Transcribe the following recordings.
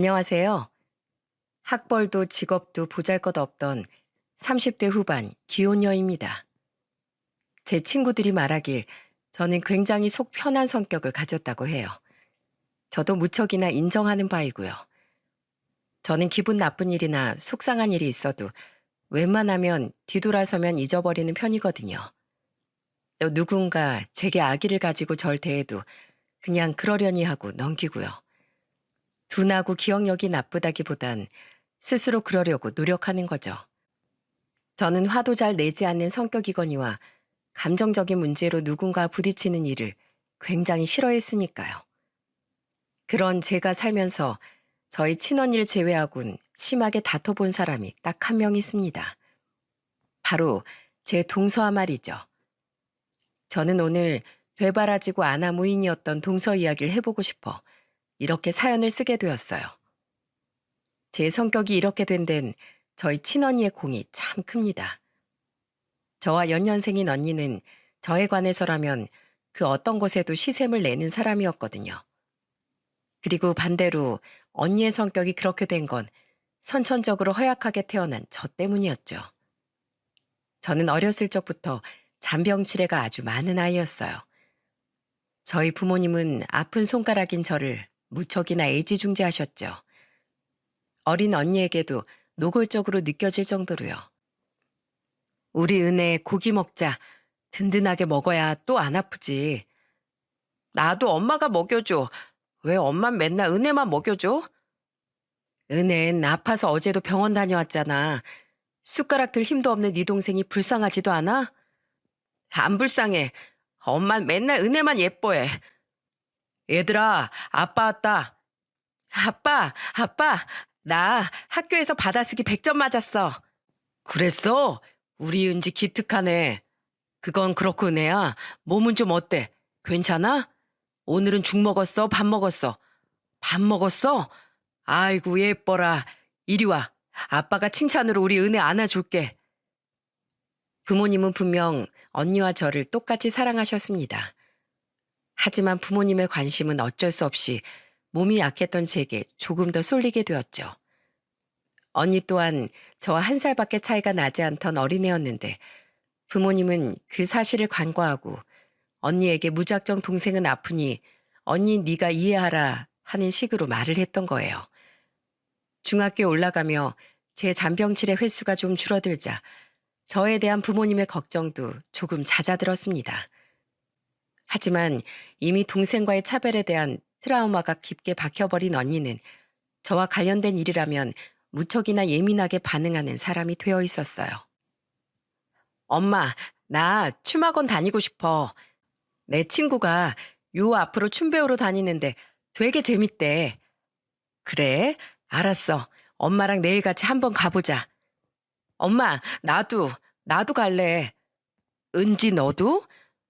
안녕하세요. 학벌도 직업도 보잘것없던 30대 후반 기혼녀입니다. 제 친구들이 말하길 저는 굉장히 속 편한 성격을 가졌다고 해요. 저도 무척이나 인정하는 바이고요. 저는 기분 나쁜 일이나 속상한 일이 있어도 웬만하면 뒤돌아서면 잊어버리는 편이거든요. 또 누군가 제게 악의를 가지고 절 대해도 그냥 그러려니 하고 넘기고요. 둔하고 기억력이 나쁘다기보단 스스로 그러려고 노력하는 거죠. 저는 화도 잘 내지 않는 성격이거니와 감정적인 문제로 누군가 부딪히는 일을 굉장히 싫어했으니까요. 그런 제가 살면서 저희 친언니를 제외하곤 심하게 다퉈본 사람이 딱 한 명 있습니다. 바로 제 동서아 말이죠. 저는 오늘 되바라지고 아나무인이었던 동서 이야기를 해보고 싶어 이렇게 사연을 쓰게 되었어요. 제 성격이 이렇게 된 데는 저희 친언니의 공이 참 큽니다. 저와 연년생인 언니는 저에 관해서라면 그 어떤 것에도 시샘을 내는 사람이었거든요. 그리고 반대로 언니의 성격이 그렇게 된 건 선천적으로 허약하게 태어난 저 때문이었죠. 저는 어렸을 적부터 잔병치레가 아주 많은 아이였어요. 저희 부모님은 아픈 손가락인 저를 무척이나 애지중지하셨죠. 어린 언니에게도 노골적으로 느껴질 정도로요. 우리 은혜 고기 먹자. 든든하게 먹어야 또 안 아프지. 나도 엄마가 먹여줘. 왜 엄만 맨날 은혜만 먹여줘? 은혜는 아파서 어제도 병원 다녀왔잖아. 숟가락 들 힘도 없는 네 동생이 불쌍하지도 않아? 안 불쌍해. 엄만 맨날 은혜만 예뻐해. 얘들아, 아빠 왔다. 아빠, 나 학교에서 받아쓰기 100점 맞았어. 그랬어? 우리 은지 기특하네. 그건 그렇고 은혜야. 몸은 좀 어때? 괜찮아? 오늘은 죽 먹었어? 밥 먹었어? 밥 먹었어? 아이고 예뻐라. 이리 와. 아빠가 칭찬으로 우리 은혜 안아줄게. 부모님은 분명 언니와 저를 똑같이 사랑하셨습니다. 하지만 부모님의 관심은 어쩔 수 없이 몸이 약했던 제게 조금 더 쏠리게 되었죠. 언니 또한 저와 1살밖에 차이가 나지 않던 어린애였는데 부모님은 그 사실을 간과하고 언니에게 무작정 동생은 아프니 언니 네가 이해하라 하는 식으로 말을 했던 거예요. 중학교에 올라가며 제 잔병치레 횟수가 좀 줄어들자 저에 대한 부모님의 걱정도 조금 잦아들었습니다. 하지만 이미 동생과의 차별에 대한 트라우마가 깊게 박혀버린 언니는 저와 관련된 일이라면 무척이나 예민하게 반응하는 사람이 되어 있었어요. 엄마, 나 춤학원 다니고 싶어. 내 친구가 요 앞으로 춤 배우러 다니는데 되게 재밌대. 그래? 알았어. 엄마랑 내일 같이 한번 가보자. 엄마, 나도 갈래. 은지 너도?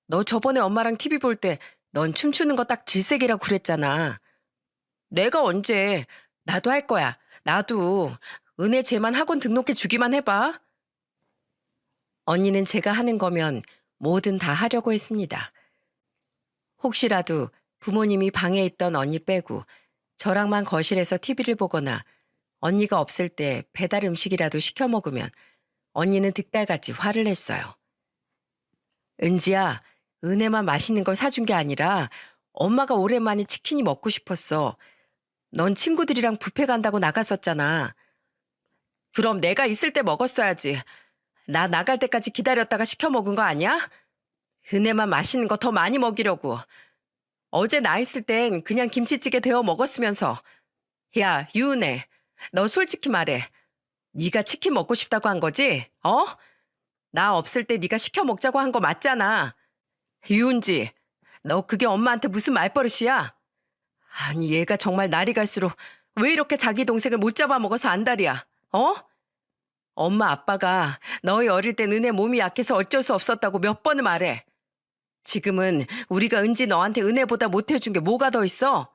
너 저번에 엄마랑 TV 볼 때 넌 춤추는 거 딱 질색이라고 그랬잖아. 내가 언제? 나도 할 거야. 나도. 은혜 쟤만 학원 등록해 주기만 해봐. 언니는 제가 하는 거면 뭐든 다 하려고 했습니다. 혹시라도 부모님이 방에 있던 언니 빼고 저랑만 거실에서 TV를 보거나 언니가 없을 때 배달 음식이라도 시켜 먹으면 언니는 득달같이 화를 냈어요. 은지야, 은혜만 맛있는 걸 사준 게 아니라 엄마가 오랜만에 치킨이 먹고 싶었어. 넌 친구들이랑 뷔페 간다고 나갔었잖아. 그럼 내가 있을 때 먹었어야지. 나 나갈 때까지 기다렸다가 시켜 먹은 거 아니야? 은혜만 맛있는 거 더 많이 먹이려고. 어제 나 있을 땐 그냥 김치찌개 데워 먹었으면서. 야, 유은혜, 너 솔직히 말해. 네가 치킨 먹고 싶다고 한 거지? 어? 나 없을 때 네가 시켜 먹자고 한 거 맞잖아. 유은지, 너 그게 엄마한테 무슨 말버릇이야? 아니 얘가 정말 날이 갈수록 왜 이렇게 자기 동생을 못 잡아먹어서 안달이야? 어? 엄마 아빠가 너희 어릴 땐 은혜 몸이 약해서 어쩔 수 없었다고 몇 번을 말해. 지금은 우리가 은지 너한테 은혜보다 못해준 게 뭐가 더 있어?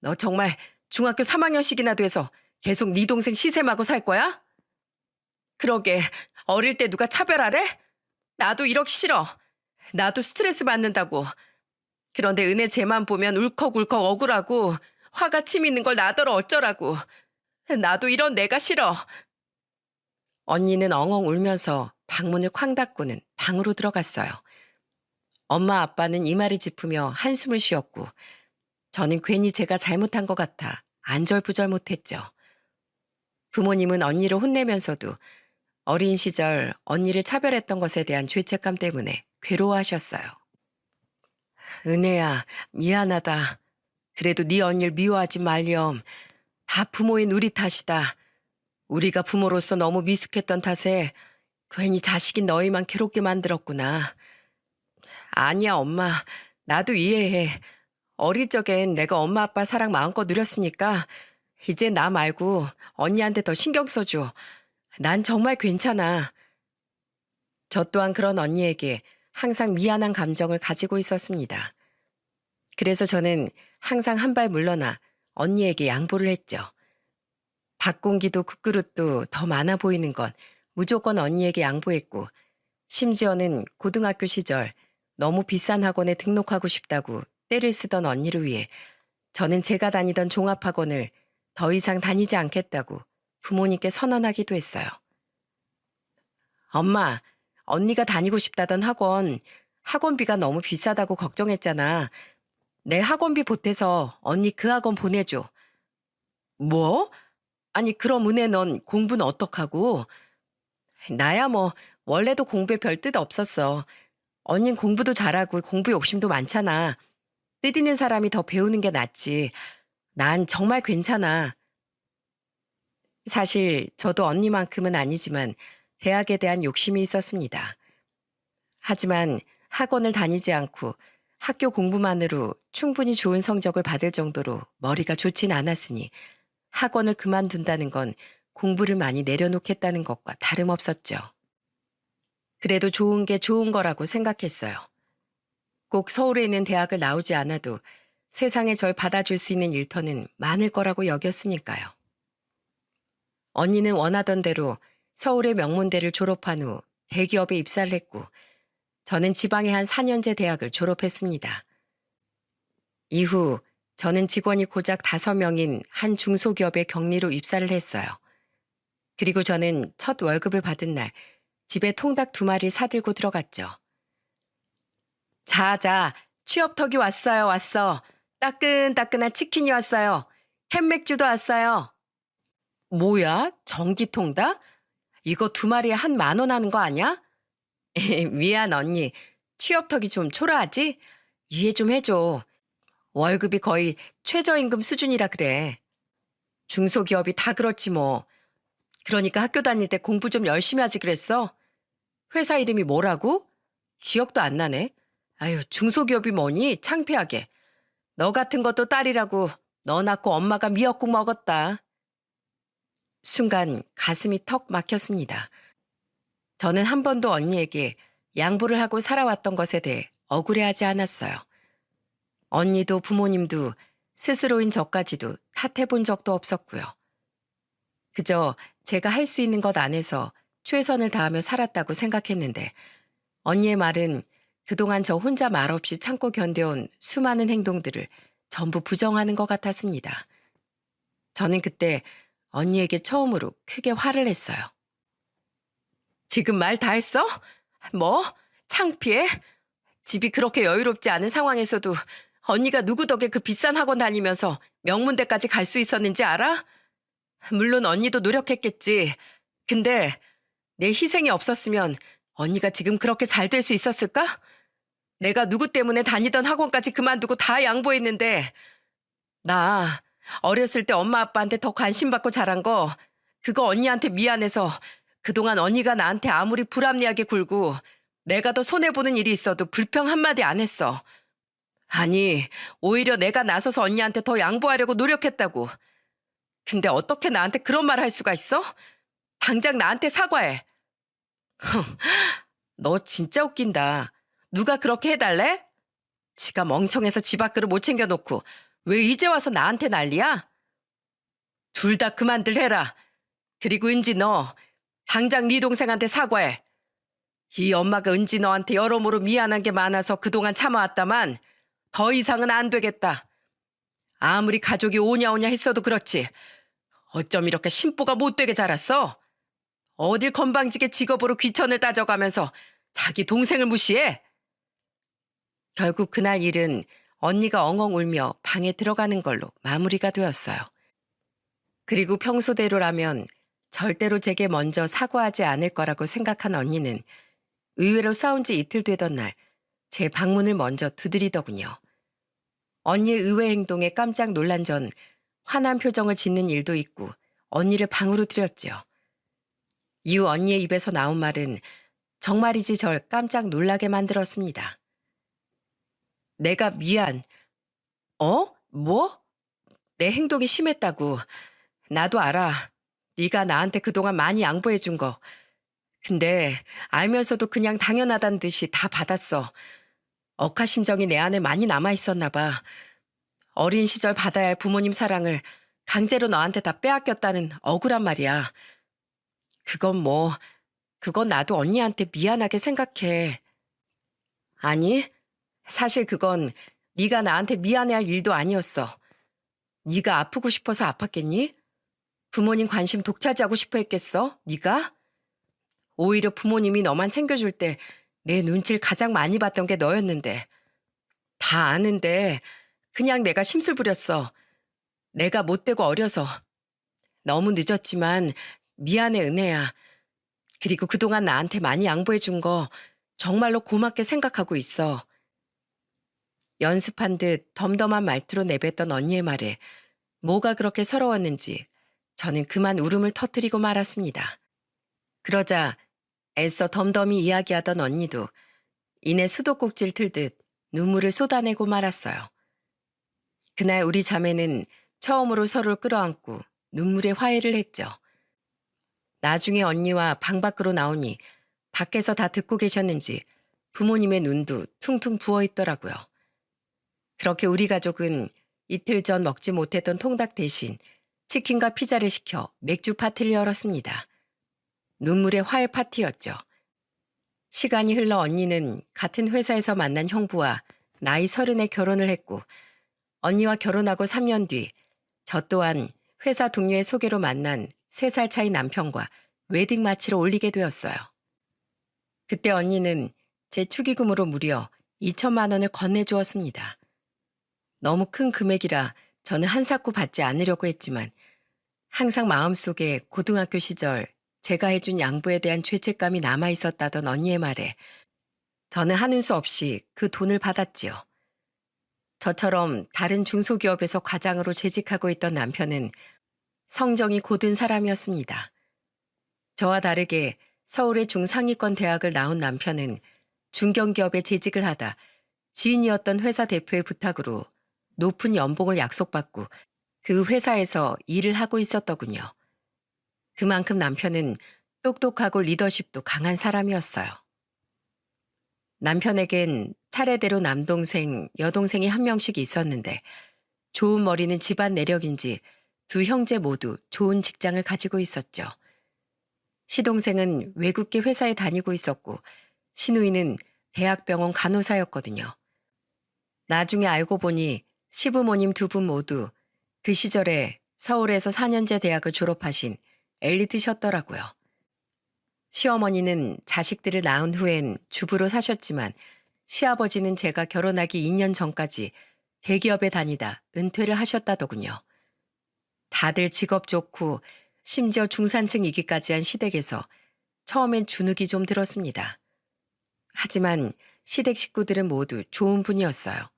너 정말 중학교 3학년씩이나 돼서 계속 네 동생 시샘하고 살 거야? 그러게 어릴 때 누가 차별하래? 나도 이러기 싫어. 나도 스트레스 받는다고. 그런데 은혜 쟤만 보면 울컥울컥 억울하고 화가 침 있는 걸 나더러 어쩌라고. 나도 이런 내가 싫어. 언니는 엉엉 울면서 방문을 쾅 닫고는 방으로 들어갔어요. 엄마 아빠는 이마를 짚으며 한숨을 쉬었고 저는 괜히 제가 잘못한 것 같아 안절부절 못했죠. 부모님은 언니를 혼내면서도 어린 시절 언니를 차별했던 것에 대한 죄책감 때문에 괴로워하셨어요. 은혜야, 미안하다. 그래도 네 언니를 미워하지 말렴. 다 부모인 우리 탓이다. 우리가 부모로서 너무 미숙했던 탓에 괜히 자식인 너희만 괴롭게 만들었구나. 아니야, 엄마. 나도 이해해. 어릴 적엔 내가 엄마 아빠 사랑 마음껏 누렸으니까 이제 나 말고 언니한테 더 신경 써줘. 난 정말 괜찮아. 저 또한 그런 언니에게 항상 미안한 감정을 가지고 있었습니다. 그래서 저는 항상 한 발 물러나 언니에게 양보를 했죠. 밥 공기도 국그릇도 더 많아 보이는 건 무조건 언니에게 양보했고 심지어는 고등학교 시절 너무 비싼 학원에 등록하고 싶다고 떼를 쓰던 언니를 위해 저는 제가 다니던 종합학원을 더 이상 다니지 않겠다고 부모님께 선언하기도 했어요. 엄마, 언니가 다니고 싶다던 학원, 학원비가 너무 비싸다고 걱정했잖아. 내 학원비 보태서 언니 그 학원 보내줘. 뭐? 아니 그럼 은혜 넌 공부는 어떡하고? 나야 뭐 원래도 공부에 별 뜻 없었어. 언닌 공부도 잘하고 공부 욕심도 많잖아. 뜻 있는 사람이 더 배우는 게 낫지. 난 정말 괜찮아. 사실 저도 언니만큼은 아니지만 대학에 대한 욕심이 있었습니다. 하지만 학원을 다니지 않고 학교 공부만으로 충분히 좋은 성적을 받을 정도로 머리가 좋진 않았으니 학원을 그만둔다는 건 공부를 많이 내려놓겠다는 것과 다름없었죠. 그래도 좋은 게 좋은 거라고 생각했어요. 꼭 서울에 있는 대학을 나오지 않아도 세상에 절 받아줄 수 있는 일터는 많을 거라고 여겼으니까요. 언니는 원하던 대로 서울의 명문대를 졸업한 후 대기업에 입사를 했고 저는 지방의 한 4년제 대학을 졸업했습니다. 이후 저는 직원이 고작 5명인 한 중소기업의 격리로 입사를 했어요. 그리고 저는 첫 월급을 받은 날 집에 통닭 2마리를 사들고 들어갔죠. 자, 취업턱이 왔어요, 왔어. 따끈따끈한 치킨이 왔어요. 캔맥주도 왔어요. 뭐야? 전기통닭? 이거 2마리에 한 10,000원 하는 거 아니야? 미안 언니. 취업턱이 좀 초라하지? 이해 좀 해줘. 월급이 거의 최저임금 수준이라 그래. 중소기업이 다 그렇지 뭐. 그러니까 학교 다닐 때 공부 좀 열심히 하지 그랬어? 회사 이름이 뭐라고? 기억도 안 나네. 아유, 중소기업이 뭐니? 창피하게. 너 같은 것도 딸이라고 너 낳고 엄마가 미역국 먹었다. 순간 가슴이 턱 막혔습니다. 저는 한 번도 언니에게 양보를 하고 살아왔던 것에 대해 억울해하지 않았어요. 언니도 부모님도 스스로인 저까지도 탓해본 적도 없었고요. 그저 제가 할 수 있는 것 안에서 최선을 다하며 살았다고 생각했는데 언니의 말은 그동안 저 혼자 말없이 참고 견뎌온 수많은 행동들을 전부 부정하는 것 같았습니다. 저는 그때 언니에게 처음으로 크게 화를 냈어요. 지금 말 다 했어? 뭐? 창피해? 집이 그렇게 여유롭지 않은 상황에서도 언니가 누구 덕에 그 비싼 학원 다니면서 명문대까지 갈 수 있었는지 알아? 물론 언니도 노력했겠지. 근데 내 희생이 없었으면 언니가 지금 그렇게 잘 될 수 있었을까? 내가 누구 때문에 다니던 학원까지 그만두고 다 양보했는데 나 어렸을 때 엄마 아빠한테 더 관심 받고 자란 거 그거 언니한테 미안해서 그동안 언니가 나한테 아무리 불합리하게 굴고 내가 더 손해보는 일이 있어도 불평 한마디 안 했어. 아니, 오히려 내가 나서서 언니한테 더 양보하려고 노력했다고. 근데 어떻게 나한테 그런 말 할 수가 있어? 당장 나한테 사과해. 너 진짜 웃긴다. 누가 그렇게 해달래? 지가 멍청해서 집 앞그릇 못 챙겨놓고 왜 이제 와서 나한테 난리야? 둘 다 그만들 해라. 그리고 은지 너 당장 네 동생한테 사과해. 이 엄마가 은지 너한테 여러모로 미안한 게 많아서 그동안 참아왔다만 더 이상은 안 되겠다. 아무리 가족이 오냐오냐 했어도 그렇지. 어쩜 이렇게 심보가 못되게 자랐어? 어딜 건방지게 직업으로 귀천을 따져가면서 자기 동생을 무시해? 결국 그날 일은 언니가 엉엉 울며 방에 들어가는 걸로 마무리가 되었어요. 그리고 평소대로라면 절대로 제게 먼저 사과하지 않을 거라고 생각한 언니는 의외로 싸운 지 이틀 되던 날 제 방문을 먼저 두드리더군요. 언니의 의외 행동에 깜짝 놀란 전 화난 표정을 짓는 일도 있고 언니를 방으로 들였죠. 이후 언니의 입에서 나온 말은 정말이지 절 깜짝 놀라게 만들었습니다. 내가 미안. 뭐? 내 행동이 심했다고. 나도 알아. 네가 나한테 그동안 많이 양보해 준 거. 근데 알면서도 그냥 당연하다는 듯이 다 받았어. 억하심정이 내 안에 많이 남아 있었나 봐. 어린 시절 받아야 할 부모님 사랑을 강제로 너한테 다 빼앗겼다는 억울한 말이야. 그건 나도 언니한테 미안하게 생각해. 아니, 사실 그건 네가 나한테 미안해할 일도 아니었어. 네가 아프고 싶어서 아팠겠니? 부모님 관심 독차지하고 싶어 했겠어? 네가? 오히려 부모님이 너만 챙겨줄 때 내 눈치를 가장 많이 봤던 게 너였는데. 다 아는데 그냥 내가 심술 부렸어. 내가 못되고 어려서. 너무 늦었지만 미안해 은혜야. 그리고 그동안 나한테 많이 양보해 준 거 정말로 고맙게 생각하고 있어. 연습한 듯 덤덤한 말투로 내뱉던 언니의 말에 뭐가 그렇게 서러웠는지 저는 그만 울음을 터뜨리고 말았습니다. 그러자 애써 덤덤히 이야기하던 언니도 이내 수도꼭지를 틀듯 눈물을 쏟아내고 말았어요. 그날 우리 자매는 처음으로 서로를 끌어안고 눈물의 화해를 했죠. 나중에 언니와 방 밖으로 나오니 밖에서 다 듣고 계셨는지 부모님의 눈도 퉁퉁 부어 있더라고요. 그렇게 우리 가족은 이틀 전 먹지 못했던 통닭 대신 치킨과 피자를 시켜 맥주 파티를 열었습니다. 눈물의 화해 파티였죠. 시간이 흘러 언니는 같은 회사에서 만난 형부와 나이 30에 결혼을 했고 언니와 결혼하고 3년 뒤 저 또한 회사 동료의 소개로 만난 3살 차이 남편과 웨딩 마치를 올리게 되었어요. 그때 언니는 제 축의금으로 무려 2천만 원을 건네주었습니다. 너무 큰 금액이라 저는 한사코 받지 않으려고 했지만 항상 마음속에 고등학교 시절 제가 해준 양보에 대한 죄책감이 남아있었다던 언니의 말에 저는 하는 수 없이 그 돈을 받았지요. 저처럼 다른 중소기업에서 과장으로 재직하고 있던 남편은 성정이 고든 사람이었습니다. 저와 다르게 서울의 중상위권 대학을 나온 남편은 중견기업에 재직을 하다 지인이었던 회사 대표의 부탁으로 높은 연봉을 약속받고 그 회사에서 일을 하고 있었더군요. 그만큼 남편은 똑똑하고 리더십도 강한 사람이었어요. 남편에겐 차례대로 남동생, 여동생이 한 명씩 있었는데 좋은 머리는 집안 내력인지 두 형제 모두 좋은 직장을 가지고 있었죠. 시동생은 외국계 회사에 다니고 있었고 시누이는 대학병원 간호사였거든요. 나중에 알고 보니 시부모님 두 분 모두 그 시절에 서울에서 4년제 대학을 졸업하신 엘리트셨더라고요. 시어머니는 자식들을 낳은 후엔 주부로 사셨지만 시아버지는 제가 결혼하기 2년 전까지 대기업에 다니다 은퇴를 하셨다더군요. 다들 직업 좋고 심지어 중산층이기까지 한 시댁에서 처음엔 주눅이 좀 들었습니다. 하지만 시댁 식구들은 모두 좋은 분이었어요.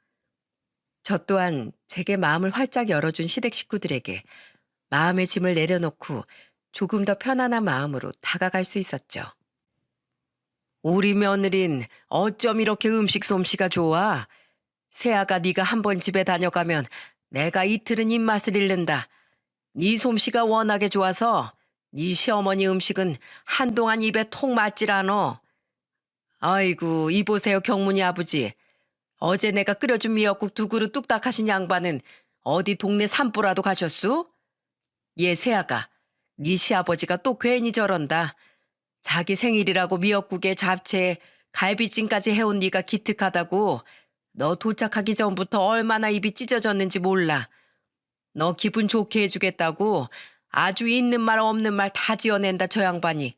저 또한 제게 마음을 활짝 열어준 시댁 식구들에게 마음의 짐을 내려놓고 조금 더 편안한 마음으로 다가갈 수 있었죠. 우리 며느린 어쩜 이렇게 음식 솜씨가 좋아? 세아가 네가 한번 집에 다녀가면 내가 이틀은 입맛을 잃는다. 네 솜씨가 워낙에 좋아서 네 시어머니 음식은 한동안 입에 톡 맞질 않어. 아이고 이보세요 경문이 아버지. 어제 내가 끓여준 미역국 2그릇 뚝딱 하신 양반은 어디 동네 산보라도 가셨수? 얘 세아가 네 시아버지가 또 괜히 저런다. 자기 생일이라고 미역국에 잡채에 갈비찜까지 해온 네가 기특하다고 너 도착하기 전부터 얼마나 입이 찢어졌는지 몰라. 너 기분 좋게 해주겠다고 아주 있는 말 없는 말 다 지어낸다 저 양반이.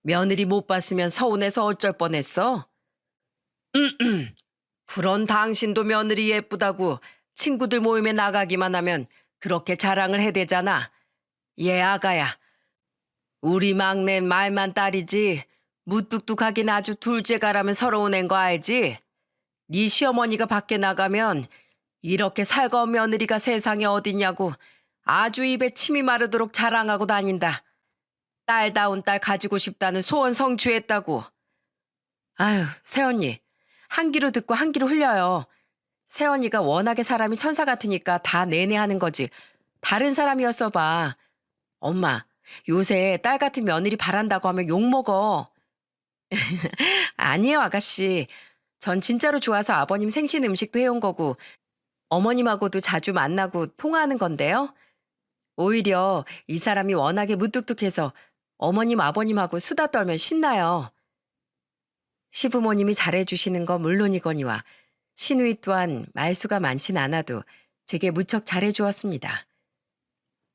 며느리 못 봤으면 서운해서 어쩔 뻔했어. 그런 당신도 며느리 예쁘다고 친구들 모임에 나가기만 하면 그렇게 자랑을 해대잖아. 얘 아가야, 우리 막내 말만 딸이지 무뚝뚝하긴 아주 둘째가라면 서러운 앤 거 알지? 네 시어머니가 밖에 나가면 이렇게 살가운 며느리가 세상에 어딨냐고 아주 입에 침이 마르도록 자랑하고 다닌다. 딸다운 딸 가지고 싶다는 소원 성취했다고. 아유, 새언니. 한 귀로 듣고 한 귀로 흘려요. 새언니가 워낙에 사람이 천사 같으니까 다 내내 하는 거지. 다른 사람이었어 봐. 엄마, 요새 딸 같은 며느리 바란다고 하면 욕먹어. 아니에요, 아가씨. 전 진짜로 좋아서 아버님 생신 음식도 해온 거고 어머님하고도 자주 만나고 통화하는 건데요. 오히려 이 사람이 워낙에 무뚝뚝해서 어머님, 아버님하고 수다 떨면 신나요. 시부모님이 잘해주시는 건 물론이거니와 시누이 또한 말수가 많진 않아도 제게 무척 잘해주었습니다.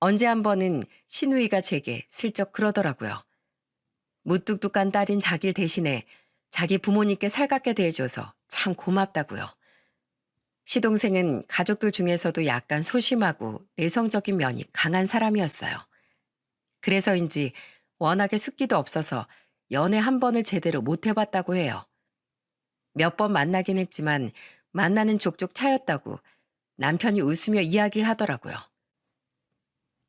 언제 한 번은 시누이가 제게 슬쩍 그러더라고요. 무뚝뚝한 딸인 자길 대신에 자기 부모님께 살갑게 대해줘서 참 고맙다고요. 시동생은 가족들 중에서도 약간 소심하고 내성적인 면이 강한 사람이었어요. 그래서인지 워낙에 숫기도 없어서 연애 한 번을 제대로 못 해봤다고 해요. 몇 번 만나긴 했지만 만나는 족족 차였다고 남편이 웃으며 이야기를 하더라고요.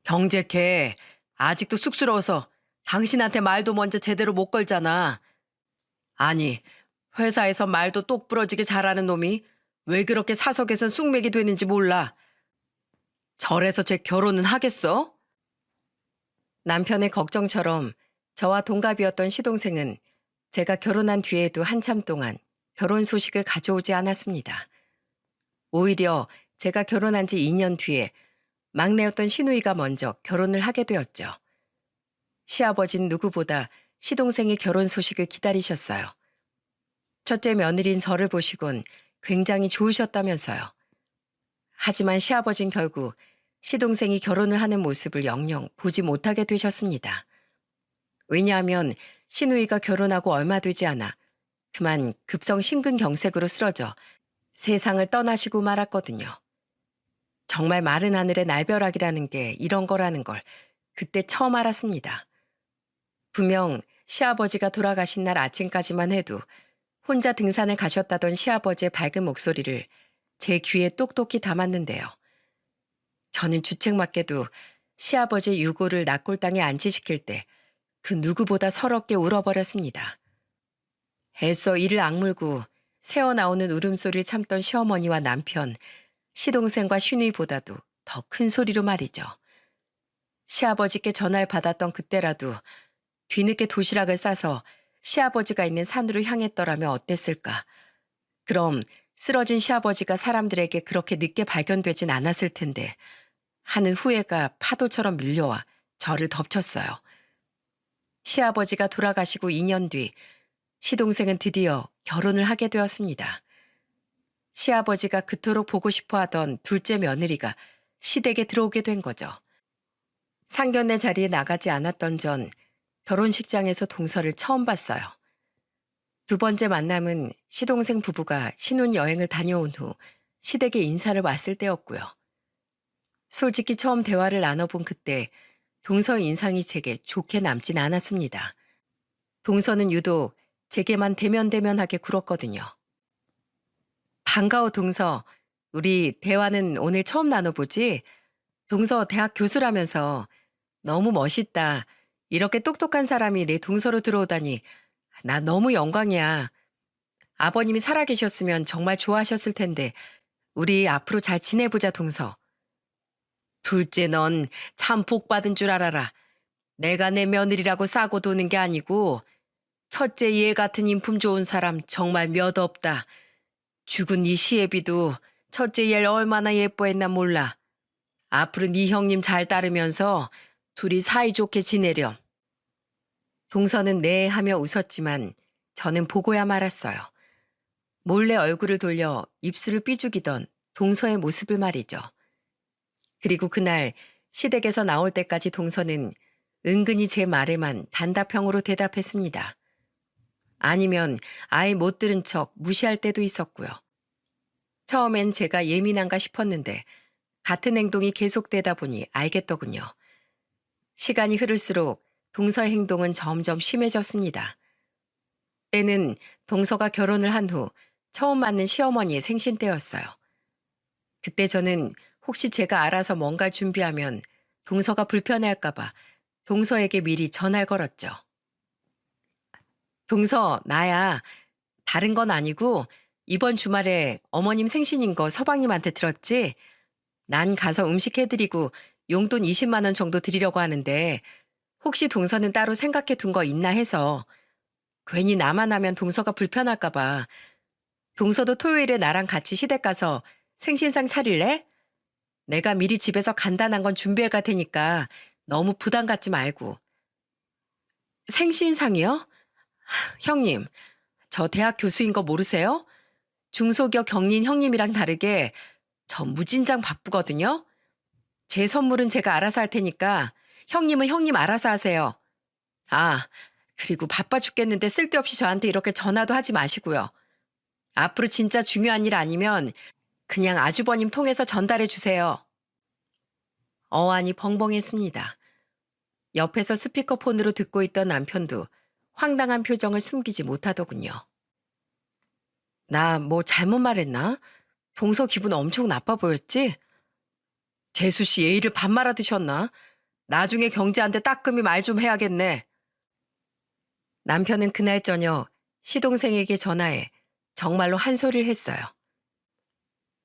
경제캐, 아직도 쑥스러워서 당신한테 말도 먼저 제대로 못 걸잖아. 아니, 회사에서 말도 똑부러지게 잘하는 놈이 왜 그렇게 사석에선 쑥맥이 되는지 몰라. 저래서 쟤 결혼은 하겠어? 남편의 걱정처럼 저와 동갑이었던 시동생은 제가 결혼한 뒤에도 한참 동안 결혼 소식을 가져오지 않았습니다. 오히려 제가 결혼한 지 2년 뒤에 막내였던 시누이가 먼저 결혼을 하게 되었죠. 시아버진 누구보다 시동생의 결혼 소식을 기다리셨어요. 첫째 며느리인 저를 보시곤 굉장히 좋으셨다면서요. 하지만 시아버진 결국 시동생이 결혼을 하는 모습을 영영 보지 못하게 되셨습니다. 왜냐하면 시누이가 결혼하고 얼마 되지 않아 그만 급성 심근경색으로 쓰러져 세상을 떠나시고 말았거든요. 정말 마른 하늘의 날벼락이라는 게 이런 거라는 걸 그때 처음 알았습니다. 분명 시아버지가 돌아가신 날 아침까지만 해도 혼자 등산을 가셨다던 시아버지의 밝은 목소리를 제 귀에 똑똑히 담았는데요. 저는 주책맞게도 시아버지의 유고를 낙골당에 안치시킬 때 그 누구보다 서럽게 울어버렸습니다. 애써 이를 악물고 새어나오는 울음소리를 참던 시어머니와 남편, 시동생과 시누이보다도 더 큰 소리로 말이죠. 시아버지께 전화를 받았던 그때라도 뒤늦게 도시락을 싸서 시아버지가 있는 산으로 향했더라면 어땠을까. 그럼 쓰러진 시아버지가 사람들에게 그렇게 늦게 발견되진 않았을 텐데 하는 후회가 파도처럼 밀려와 저를 덮쳤어요. 시아버지가 돌아가시고 2년 뒤 시동생은 드디어 결혼을 하게 되었습니다. 시아버지가 그토록 보고 싶어 하던 둘째 며느리가 시댁에 들어오게 된 거죠. 상견례 자리에 나가지 않았던 전 결혼식장에서 동서를 처음 봤어요. 두 번째 만남은 시동생 부부가 신혼여행을 다녀온 후 시댁에 인사를 왔을 때였고요. 솔직히 처음 대화를 나눠본 그때 동서의 인상이 제게 좋게 남진 않았습니다. 동서는 유독 제게만 대면대면하게 굴었거든요. 반가워 동서. 우리 대화는 오늘 처음 나눠보지? 동서 대학 교수라면서 너무 멋있다. 이렇게 똑똑한 사람이 내 동서로 들어오다니 나 너무 영광이야. 아버님이 살아계셨으면 정말 좋아하셨을 텐데 우리 앞으로 잘 지내보자 동서. 둘째 넌 참 복 받은 줄 알아라. 내가 내 며느리라고 싸고 도는 게 아니고 첫째 얘 같은 인품 좋은 사람 정말 몇 없다. 죽은 네 시애비도 첫째 얘를 얼마나 예뻐했나 몰라. 앞으로 네 형님 잘 따르면서 둘이 사이좋게 지내렴. 동서는 네 하며 웃었지만 저는 보고야 말았어요. 몰래 얼굴을 돌려 입술을 삐죽이던 동서의 모습을 말이죠. 그리고 그날 시댁에서 나올 때까지 동서는 은근히 제 말에만 단답형으로 대답했습니다. 아니면 아예 못 들은 척 무시할 때도 있었고요. 처음엔 제가 예민한가 싶었는데 같은 행동이 계속되다 보니 알겠더군요. 시간이 흐를수록 동서의 행동은 점점 심해졌습니다. 때는 동서가 결혼을 한 후 처음 맞는 시어머니의 생신 때였어요. 그때 저는 혹시 제가 알아서 뭔가 준비하면 동서가 불편해할까봐 동서에게 미리 전화를 걸었죠. 동서, 나야. 다른 건 아니고 이번 주말에 어머님 생신인 거 서방님한테 들었지? 난 가서 음식 해드리고 용돈 20만 원 정도 드리려고 하는데 혹시 동서는 따로 생각해 둔 거 있나 해서 괜히 나만 하면 동서가 불편할까 봐. 동서도 토요일에 나랑 같이 시댁 가서 생신상 차릴래? 내가 미리 집에서 간단한 건 준비해 갈 테니까 너무 부담 갖지 말고. 생신상이요? 형님, 저 대학 교수인 거 모르세요? 중소기업 경린 형님이랑 다르게 저 무진장 바쁘거든요. 제 선물은 제가 알아서 할 테니까 형님은 형님 알아서 하세요. 아, 그리고 바빠 죽겠는데 쓸데없이 저한테 이렇게 전화도 하지 마시고요. 앞으로 진짜 중요한 일 아니면 그냥 아주버님 통해서 전달해 주세요. 어안이 벙벙했습니다. 옆에서 스피커폰으로 듣고 있던 남편도 황당한 표정을 숨기지 못하더군요. 나 뭐 잘못 말했나? 동서 기분 엄청 나빠 보였지? 재수 씨 예의를 밥 말아 드셨나? 나중에 경제한테 따끔히 말 좀 해야겠네. 남편은 그날 저녁 시동생에게 전화해 정말로 한 소리를 했어요.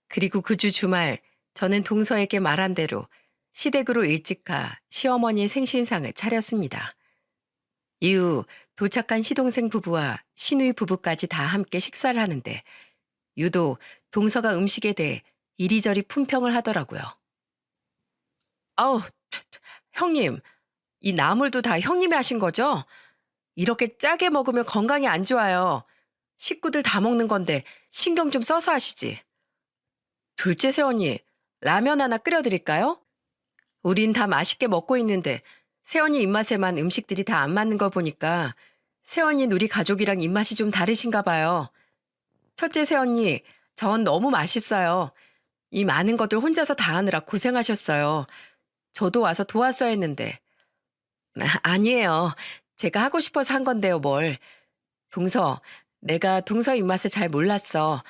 그리고 그 주 주말 저는 동서에게 말한 대로 시댁으로 일찍 가 시어머니의 생신상을 차렸습니다. 이후 도착한 시동생 부부와 시누이 부부까지 다 함께 식사를 하는데 유독 동서가 음식에 대해 이리저리 품평을 하더라고요. 아우, 형님, 이 나물도 다 형님이 하신 거죠? 이렇게 짜게 먹으면 건강에 안 좋아요. 식구들 다 먹는 건데 신경 좀 써서 하시지. 둘째 새언니, 라면 하나 끓여드릴까요? 우린 다 맛있게 먹고 있는데 새언니 입맛에만 음식들이 다 안 맞는 거 보니까 새언니 우리 가족이랑 입맛이 좀 다르신가 봐요. 첫째 새언니, 전 너무 맛있어요. 이 많은 것들 혼자서 다 하느라 고생하셨어요. 저도 와서 도왔어야 했는데. 아니에요. 제가 하고 싶어서 한 건데요, 뭘. 동서, 내가 동서 입맛을 잘 몰랐어.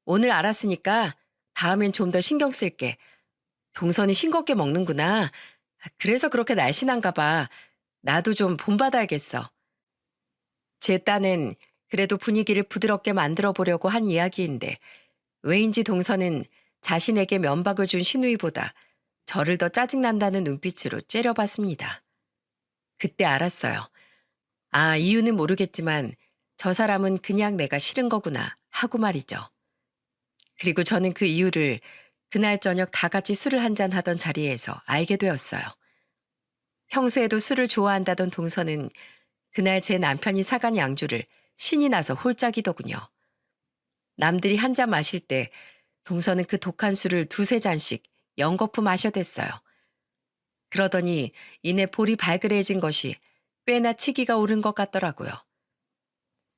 오늘 알았으니까 다음엔 좀 더 신경 쓸게. 동선이 싱겁게 먹는구나. 그래서 그렇게 날씬한가 봐. 나도 좀 본받아야겠어. 제 딴엔 그래도 분위기를 부드럽게 만들어 보려고 한 이야기인데 왜인지 동서는 자신에게 면박을 준 시누이보다 저를 더 짜증난다는 눈빛으로 째려봤습니다. 그때 알았어요. 아, 이유는 모르겠지만 저 사람은 그냥 내가 싫은 거구나 하고 말이죠. 그리고 저는 그 이유를 그날 저녁 다 같이 술을 한잔 하던 자리에서 알게 되었어요. 평소에도 술을 좋아한다던 동서는 그날 제 남편이 사간 양주를 신이 나서 홀짝이더군요. 남들이 한 잔 마실 때 동서는 그 독한 술을 두세 잔씩 연거푸 마셔댔어요. 그러더니 이내 볼이 발그레해진 것이 꽤나 치기가 오른 것 같더라고요.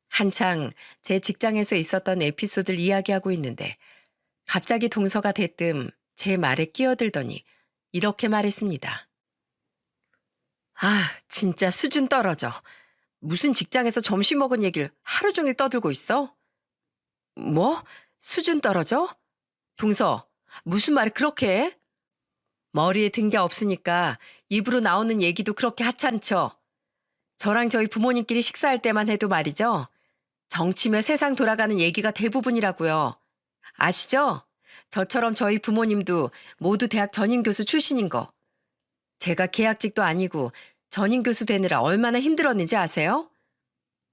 한창 제 직장에서 있었던 에피소드를 이야기하고 있는데 갑자기 동서가 대뜸 제 말에 끼어들더니 이렇게 말했습니다. 아, 진짜 수준 떨어져. 무슨 직장에서 점심 먹은 얘기를 하루 종일 떠들고 있어? 뭐? 수준 떨어져? 동서, 무슨 말을 그렇게 해? 머리에 든 게 없으니까 입으로 나오는 얘기도 그렇게 하찮죠. 저랑 저희 부모님끼리 식사할 때만 해도 말이죠. 정치며 세상 돌아가는 얘기가 대부분이라고요. 아시죠? 저처럼 저희 부모님도 모두 대학 전임 교수 출신인 거. 제가 계약직도 아니고 전임 교수 되느라 얼마나 힘들었는지 아세요?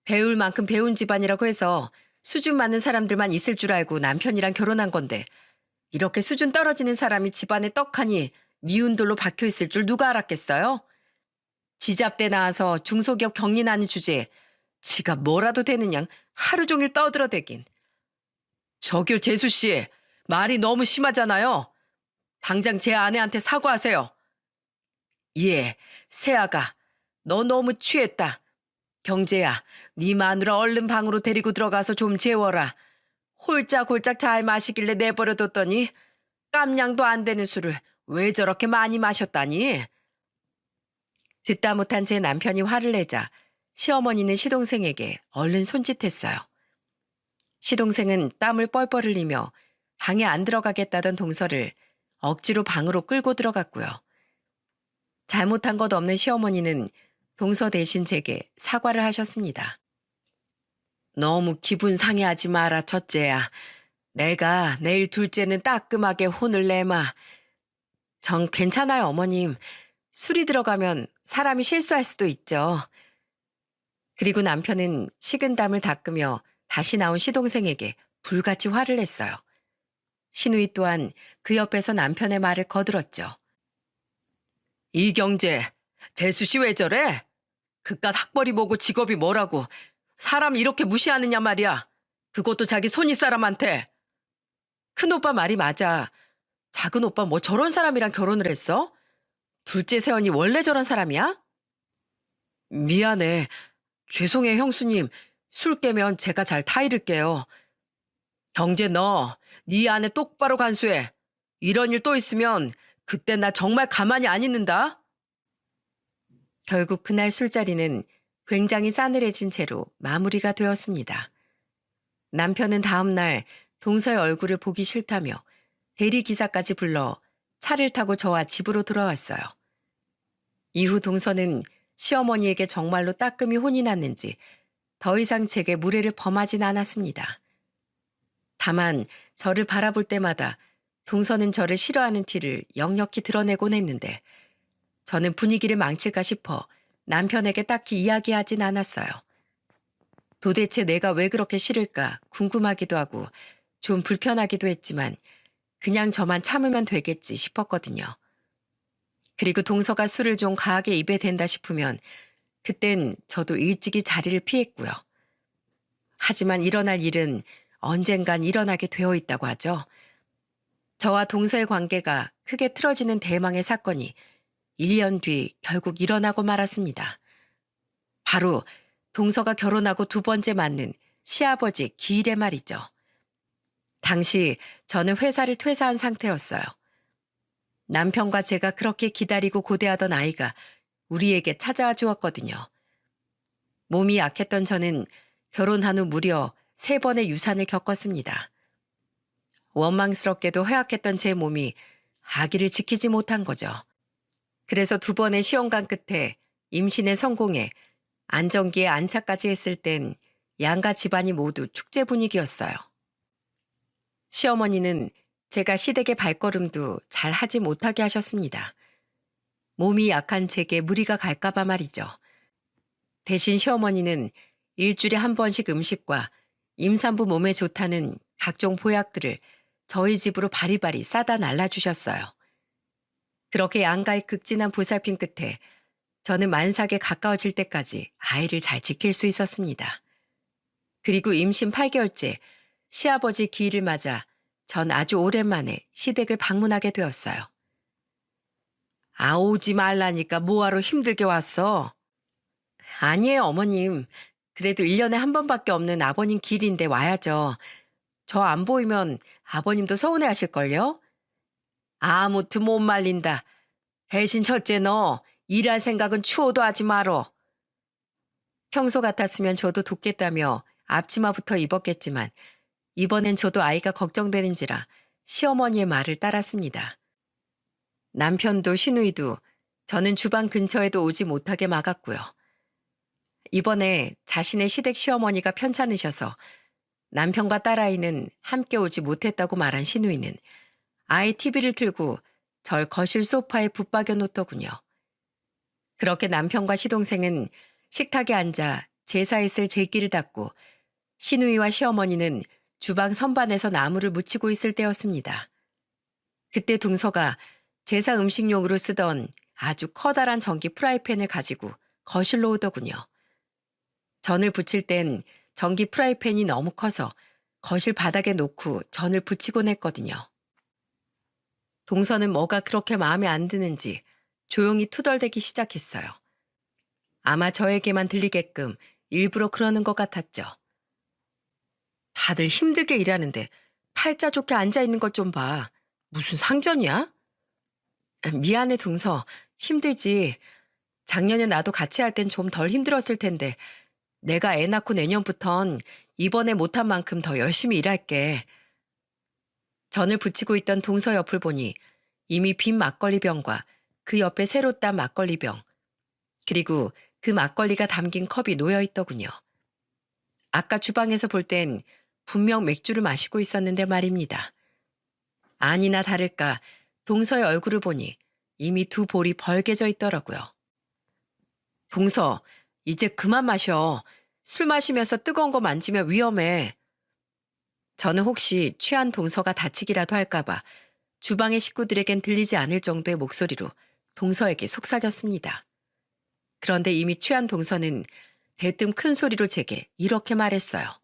배울 만큼 배운 집안이라고 해서 수준 많은 사람들만 있을 줄 알고 남편이랑 결혼한 건데 이렇게 수준 떨어지는 사람이 집안에 떡하니 미운 돌로 박혀 있을 줄 누가 알았겠어요? 지잡대 나와서 중소기업 경린하는 주제에 지가 뭐라도 되는 양 하루 종일 떠들어대긴. 저기요 재수 씨, 말이 너무 심하잖아요. 당장 제 아내한테 사과하세요. 예, 세아가, 너 너무 취했다. 경재야, 네 마누라 얼른 방으로 데리고 들어가서 좀 재워라. 홀짝홀짝 잘 마시길래 내버려뒀더니 깜냥도 안 되는 술을 왜 저렇게 많이 마셨다니? 듣다 못한 제 남편이 화를 내자 시어머니는 시동생에게 얼른 손짓했어요. 시동생은 땀을 뻘뻘 흘리며 방에 안 들어가겠다던 동서를 억지로 방으로 끌고 들어갔고요. 잘못한 것 없는 시어머니는 동서 대신 제게 사과를 하셨습니다. 너무 기분 상해하지 마라, 첫째야. 내가 내일 둘째는 따끔하게 혼을 내마. 전 괜찮아요, 어머님. 술이 들어가면 사람이 실수할 수도 있죠. 그리고 남편은 식은땀을 닦으며 다시 나온 시동생에게 불같이 화를 냈어요. 시누이 또한 그 옆에서 남편의 말을 거들었죠. 이경재, 재수 씨 왜 저래? 그깟 학벌이 뭐고 직업이 뭐라고 사람 이렇게 무시하느냐 말이야. 그것도 자기 손윗 사람한테. 큰오빠 말이 맞아. 작은 오빠 뭐 저런 사람이랑 결혼을 했어? 둘째 세연이 원래 저런 사람이야? 미안해. 죄송해 형수님. 술 깨면 제가 잘 타이를게요. 경재 너, 네 아내 똑바로 간수해. 이런 일 또 있으면 그때 나 정말 가만히 안 있는다. 결국 그날 술자리는 굉장히 싸늘해진 채로 마무리가 되었습니다. 남편은 다음 날 동서의 얼굴을 보기 싫다며 대리기사까지 불러 차를 타고 저와 집으로 돌아왔어요. 이후 동서는 시어머니에게 정말로 따끔히 혼이 났는지 더 이상 제게 무례를 범하진 않았습니다. 다만 저를 바라볼 때마다 동서는 저를 싫어하는 티를 역력히 드러내곤 했는데 저는 분위기를 망칠까 싶어 남편에게 딱히 이야기하진 않았어요. 도대체 내가 왜 그렇게 싫을까 궁금하기도 하고 좀 불편하기도 했지만 그냥 저만 참으면 되겠지 싶었거든요. 그리고 동서가 술을 좀 과하게 입에 댄다 싶으면 그땐 저도 일찍이 자리를 피했고요. 하지만 일어날 일은 언젠간 일어나게 되어 있다고 하죠. 저와 동서의 관계가 크게 틀어지는 대망의 사건이 1년 뒤 결국 일어나고 말았습니다. 바로 동서가 결혼하고 두 번째 맞는 시아버지 기일의 말이죠. 당시 저는 회사를 퇴사한 상태였어요. 남편과 제가 그렇게 기다리고 고대하던 아이가 우리에게 찾아와 주었거든요. 몸이 약했던 저는 결혼한 후 무려 3번의 유산을 겪었습니다. 원망스럽게도 허약했던 제 몸이 아기를 지키지 못한 거죠. 그래서 2번의 시험관 끝에 임신에 성공해 안정기에 안차까지 했을 땐 양가 집안이 모두 축제 분위기였어요. 시어머니는 제가 시댁의 발걸음도 잘 하지 못하게 하셨습니다. 몸이 약한 제게 무리가 갈까봐 말이죠. 대신 시어머니는 일주일에 한 번씩 음식과 임산부 몸에 좋다는 각종 보약들을 저희 집으로 바리바리 싸다 날라주셨어요. 그렇게 양가의 극진한 보살핌 끝에 저는 만삭에 가까워질 때까지 아이를 잘 지킬 수 있었습니다. 그리고 임신 8개월째 시아버지 기일을 맞아 전 아주 오랜만에 시댁을 방문하게 되었어요. 아, 오지 말라니까 뭐하러 힘들게 왔어? 아니에요, 어머님. 그래도 1년에 한 번밖에 없는 아버님 길인데 와야죠. 저 안 보이면 아버님도 서운해 하실걸요? 아무튼 못 말린다. 대신 첫째 너 일할 생각은 추호도 하지 말어. 평소 같았으면 저도 돕겠다며 앞치마부터 입었겠지만 이번엔 저도 아이가 걱정되는지라 시어머니의 말을 따랐습니다. 남편도 시누이도 저는 주방 근처에도 오지 못하게 막았고요. 이번에 자신의 시댁 시어머니가 편찮으셔서 남편과 딸아이는 함께 오지 못했다고 말한 시누이는 아이 TV를 틀고 절 거실 소파에 붙박여 놓더군요. 그렇게 남편과 시동생은 식탁에 앉아 제사에 쓸 제기를 닦고 시누이와 시어머니는 주방 선반에서 나무를 묻히고 있을 때였습니다. 그때 동서가 제사 음식용으로 쓰던 아주 커다란 전기 프라이팬을 가지고 거실로 오더군요. 전을 부칠 땐 전기 프라이팬이 너무 커서 거실 바닥에 놓고 전을 부치곤 했거든요. 동서는 뭐가 그렇게 마음에 안 드는지 조용히 투덜대기 시작했어요. 아마 저에게만 들리게끔 일부러 그러는 것 같았죠. 다들 힘들게 일하는데 팔자 좋게 앉아있는 것 좀 봐. 무슨 상전이야? 미안해, 동서. 힘들지. 작년에 나도 같이 할 땐 좀 덜 힘들었을 텐데 내가 애 낳고 내년부턴 이번에 못한 만큼 더 열심히 일할게. 전을 붙이고 있던 동서 옆을 보니 이미 빈 막걸리병과 그 옆에 새로 딴 막걸리병, 그리고 그 막걸리가 담긴 컵이 놓여 있더군요. 아까 주방에서 볼 땐 분명 맥주를 마시고 있었는데 말입니다. 아니나 다를까 동서의 얼굴을 보니 이미 두 볼이 벌개져 있더라고요. 동서, 이제 그만 마셔. 술 마시면서 뜨거운 거 만지면 위험해. 저는 혹시 취한 동서가 다치기라도 할까봐 주방의 식구들에겐 들리지 않을 정도의 목소리로 동서에게 속삭였습니다. 그런데 이미 취한 동서는 대뜸 큰 소리로 제게 이렇게 말했어요.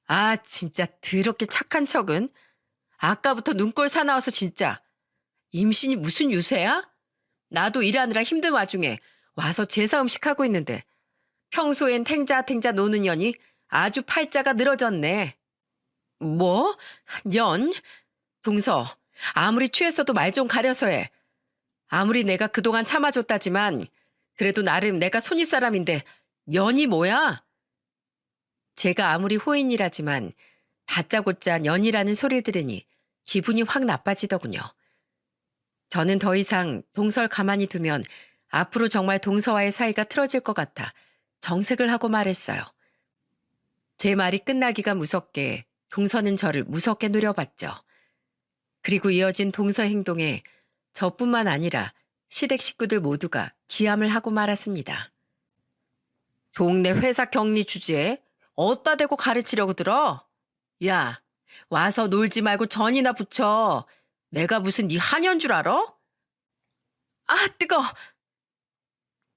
아, 진짜 더럽게 착한 척은. 아까부터 눈꼴 사나워서 진짜. 임신이 무슨 유세야? 나도 일하느라 힘든 와중에 와서 제사 음식하고 있는데 평소엔 탱자탱자 노는 년이 아주 팔자가 늘어졌네. 뭐? 년? 동서, 아무리 취했어도 말 좀 가려서 해. 아무리 내가 그동안 참아줬다지만 그래도 나름 내가 손윗 사람인데 년이 뭐야? 제가 아무리 호인이라지만 다짜고짜 년이라는 소리를 들으니 기분이 확 나빠지더군요. 저는 더 이상 동서를 가만히 두면 앞으로 정말 동서와의 사이가 틀어질 것 같아 정색을 하고 말했어요. 제 말이 끝나기가 무섭게 동서는 저를 무섭게 노려봤죠. 그리고 이어진 동서 행동에 저뿐만 아니라 시댁 식구들 모두가 기함을 하고 말았습니다. 동네 회사 격리 주제에 어디다 대고 가르치려고 들어? 야, 와서 놀지 말고 전이나 붙여. 내가 무슨 네 하녀인 줄 알아? 아, 뜨거!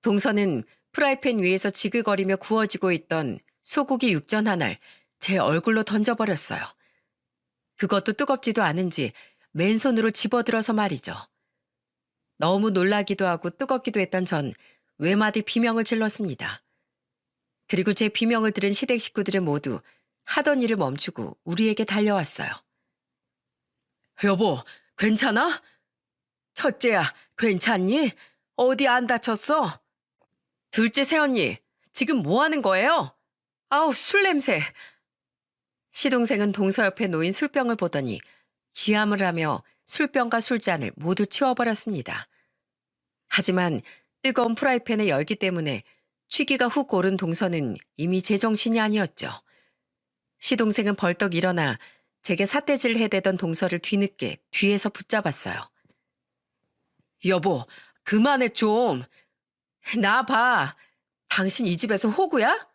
동서는 프라이팬 위에서 지글거리며 구워지고 있던 소고기 육전 하나를 제 얼굴로 던져버렸어요. 그것도 뜨겁지도 않은지 맨손으로 집어들어서 말이죠. 너무 놀라기도 하고 뜨겁기도 했던 전 외마디 비명을 질렀습니다. 그리고 제 비명을 들은 시댁 식구들은 모두 하던 일을 멈추고 우리에게 달려왔어요. 여보, 괜찮아? 첫째야, 괜찮니? 어디 안 다쳤어? 둘째 새언니, 지금 뭐 하는 거예요? 아우, 술 냄새. 시동생은 동서 옆에 놓인 술병을 보더니 기함을 하며 술병과 술잔을 모두 치워버렸습니다. 하지만 뜨거운 프라이팬의 열기 때문에 취기가 훅 오른 동서는 이미 제정신이 아니었죠. 시동생은 벌떡 일어나 제게 삿대질을 해대던 동서를 뒤늦게 뒤에서 붙잡았어요. 여보, 그만해 좀. 나 봐. 당신 이 집에서 호구야?